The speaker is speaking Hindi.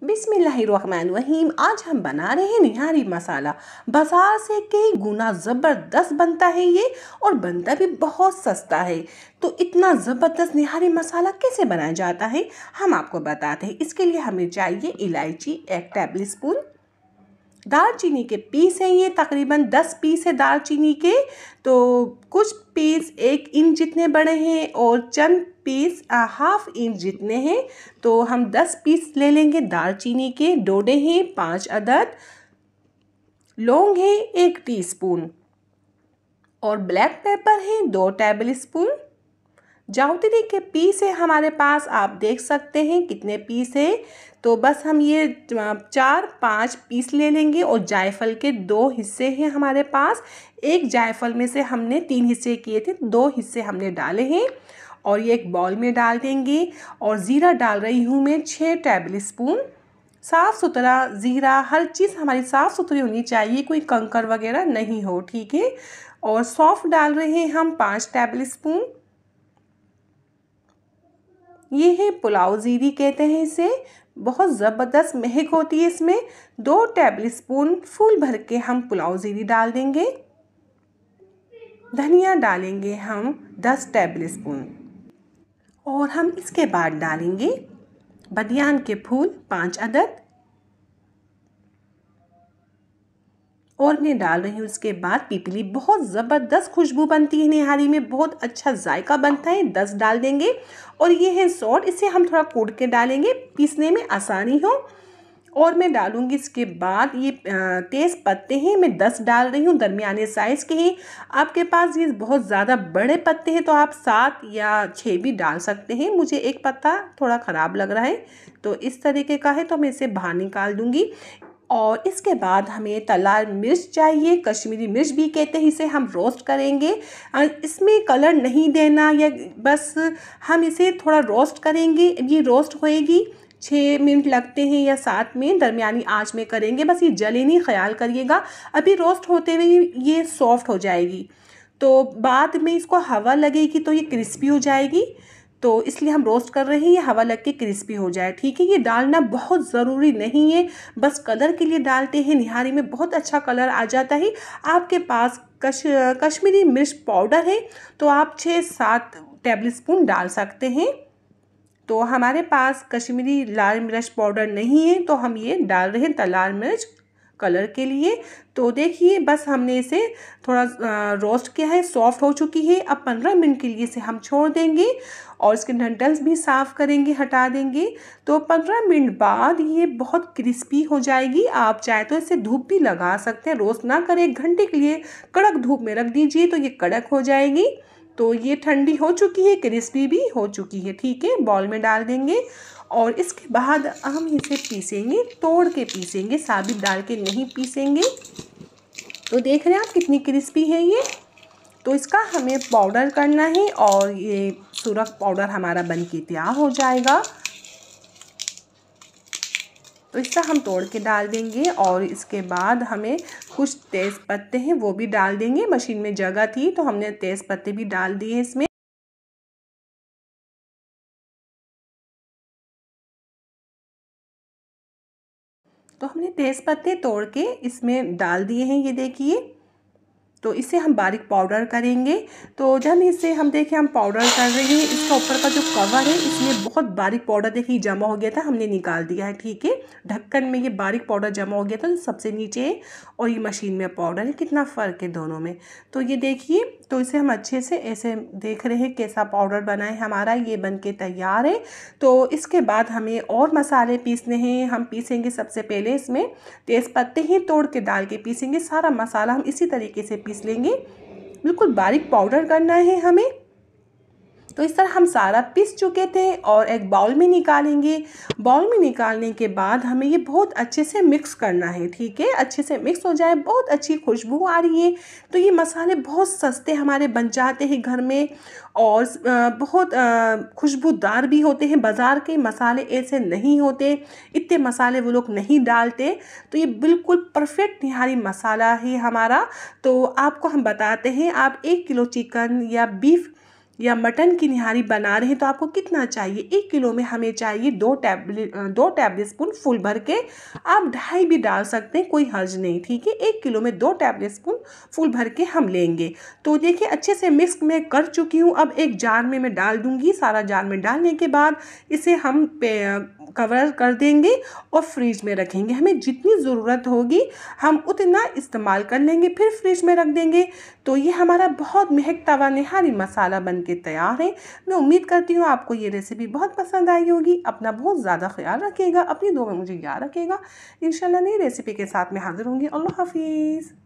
बिस्मिल्लाहिर्रहमानिर्रहीम। आज हम बना रहे हैं निहारी मसाला। बाज़ार से कई गुना ज़बरदस्त बनता है ये, और बनता भी बहुत सस्ता है। तो इतना ज़बरदस्त निहारी मसाला कैसे बनाया जाता है हम आपको बताते हैं। इसके लिए हमें चाहिए इलायची 1 टेबल स्पून, दालचीनी के पीस हैं, ये तकरीबन 10 पीस है दालचीनी के। तो कुछ पीस 1 इंच जितने बड़े हैं और चंद पीस ½ इंच जितने हैं। तो हम 10 पीस ले लेंगे दालचीनी के। डोडे हैं 5 अदद, लौंग है 1 टीस्पून, और ब्लैक पेपर है 2 टेबल स्पून। जावित्री के पीस है हमारे पास, आप देख सकते हैं कितने पीस है। तो बस हम ये 4-5 पीस ले लेंगे। और जायफल के 2 हिस्से हैं हमारे पास। एक जायफल में से हमने 3 हिस्से किए थे, 2 हिस्से हमने डाले हैं। और ये एक बाउल में डाल देंगे। और ज़ीरा डाल रही हूँ मैं 6 टेबल स्पून। साफ़ सुथरा ज़ीरा, हर चीज़ हमारी साफ़ सुथरी होनी चाहिए, कोई कंकर वगैरह नहीं हो, ठीक है। और सौंफ डाल रहे हैं हम 5 टेबल स्पून। ये है पुलाव ज़ीरी कहते हैं इसे, बहुत ज़बरदस्त महक होती है इसमें। 2 टेबल स्पून फूल भर के हम पुलाव ज़ीरी डाल देंगे। धनिया डालेंगे हम 10 टेबल स्पून। और हम इसके बाद डालेंगे बदियान के फूल 5 अदद। और मैं डाल रही हूँ इसके बाद पीपली, बहुत ज़बरदस्त खुशबू बनती है निहारी में, बहुत अच्छा जायका बनता है, 10 डाल देंगे। और ये है सौंठ, इसे हम थोड़ा कूट के डालेंगे, पीसने में आसानी हो। और मैं डालूँगी इसके बाद ये तेज़ पत्ते हैं, मैं 10 डाल रही हूँ, दरमियाने साइज़ के हैं। आपके पास ये बहुत ज़्यादा बड़े पत्ते हैं तो आप 7 या 6 भी डाल सकते हैं। मुझे एक पत्ता थोड़ा ख़राब लग रहा है, तो इस तरीके का है, तो मैं इसे बाहर निकाल दूँगी। और इसके बाद हमें तलार मिर्च चाहिए, कश्मीरी मिर्च भी कहते हैं इसे, हम रोस्ट करेंगे। इसमें कलर नहीं देना, या बस हम इसे थोड़ा रोस्ट करेंगे। ये रोस्ट होएगी, 6 मिनट लगते हैं या 7 में, दरमियानी आंच में करेंगे, बस ये जले नहीं, ख्याल करिएगा। अभी रोस्ट होते हुए ये सॉफ्ट हो जाएगी, तो बाद में इसको हवा लगेगी तो ये क्रिस्पी हो जाएगी। तो इसलिए हम रोस्ट कर रहे हैं, ये हवा लग के क्रिस्पी हो जाए, ठीक है। ये डालना बहुत ज़रूरी नहीं है, बस कलर के लिए डालते हैं, निहारी में बहुत अच्छा कलर आ जाता है। आपके पास कश्मीरी मिर्च पाउडर है तो आप 6-7 टेबल स्पून डाल सकते हैं। तो हमारे पास कश्मीरी लाल मिर्च पाउडर नहीं है, तो हम ये डाल रहे हैं तलार मिर्च कलर के लिए। तो देखिए बस हमने इसे थोड़ा रोस्ट किया है, सॉफ्ट हो चुकी है। अब 15 मिनट के लिए इसे हम छोड़ देंगे और इसके डंठल्स भी साफ़ करेंगे, हटा देंगे। तो 15 मिनट बाद ये बहुत क्रिस्पी हो जाएगी। आप चाहे तो इसे धूप भी लगा सकते हैं, रोस्ट ना करें, 1 घंटे के लिए कड़क धूप में रख दीजिए तो ये कड़क हो जाएगी। तो ये ठंडी हो चुकी है, क्रिस्पी भी हो चुकी है, ठीक है। बाउल में डाल देंगे और इसके बाद हम इसे पीसेंगे, तोड़ के पीसेंगे, साबित डाल के नहीं पीसेंगे। तो देख रहे हैं आप कितनी क्रिस्पी है ये। तो इसका हमें पाउडर करना है और ये सुरख पाउडर हमारा बन के तैयार हो जाएगा। तो इसका हम तोड़ के डाल देंगे और इसके बाद हमें कुछ तेज़ पत्ते हैं वो भी डाल देंगे। मशीन में जगह थी तो हमने तेज़ पत्ते भी डाल दिए इसमें। तो हमने तेज़ पत्ते तोड़ के इसमें डाल दिए हैं, ये देखिए। तो इसे हम बारीक पाउडर करेंगे। तो जब इसे हम देखें हम पाउडर कर रहे हैं, इसका ऊपर का जो कवर है इसमें बहुत बारीक पाउडर देखिए जमा हो गया था, हमने निकाल दिया है, ठीक है। ढक्कन में ये बारीक पाउडर जमा हो गया था, तो सबसे नीचे है और ये मशीन में पाउडर है, कितना फ़र्क है दोनों में। तो ये देखिए, तो इसे हम अच्छे से ऐसे देख रहे हैं कैसा पाउडर बना है हमारा, ये बन के तैयार है। तो इसके बाद हमें और मसाले पीसने हैं। हम पीसेंगे सबसे पहले इसमें तेज़ पत्ते ही तोड़ के डाल के पीसेंगे। सारा मसाला हम इसी तरीके से पीस लेंगे, बिल्कुल बारीक पाउडर करना है हमें। तो इस तरह हम सारा पीस चुके थे और एक बाउल में निकालेंगे। बाउल में निकालने के बाद हमें ये बहुत अच्छे से मिक्स करना है, ठीक है। अच्छे से मिक्स हो जाए, बहुत अच्छी खुशबू आ रही है। तो ये मसाले बहुत सस्ते हमारे बन जाते हैं घर में और बहुत खुशबूदार भी होते हैं। बाज़ार के मसाले ऐसे नहीं होते, इतने मसाले वो लोग नहीं डालते। तो ये बिल्कुल परफेक्ट निहारी मसाला है हमारा। तो आपको हम बताते हैं, आप 1 किलो चिकन या बीफ या मटन की निहारी बना रहे हैं तो आपको कितना चाहिए, 1 किलो में हमें चाहिए 2 टेबल स्पून फुल भर के। आप 2.5 भी डाल सकते हैं, कोई हर्ज नहीं, ठीक है। 1 किलो में 2 टेबल स्पून फुल भर के हम लेंगे। तो देखिए अच्छे से मिक्स मैं कर चुकी हूँ। अब एक जार में मैं डाल दूँगी। सारा जार में डालने के बाद इसे हम कवर कर देंगे और फ्रिज में रखेंगे। हमें जितनी ज़रूरत होगी हम उतना इस्तेमाल कर लेंगे, फिर फ्रिज में रख देंगे। तो ये हमारा बहुत महकता हुआ निहारी मसाला बन के तैयार है। मैं उम्मीद करती हूँ आपको ये रेसिपी बहुत पसंद आई होगी। अपना बहुत ज़्यादा ख्याल रखिएगा, अपनी दुआ में मुझे याद रखिएगा। इंशाल्लाह नई रेसिपी के साथ मैं हाज़िर होंगी। अल्लाह हाफिज़।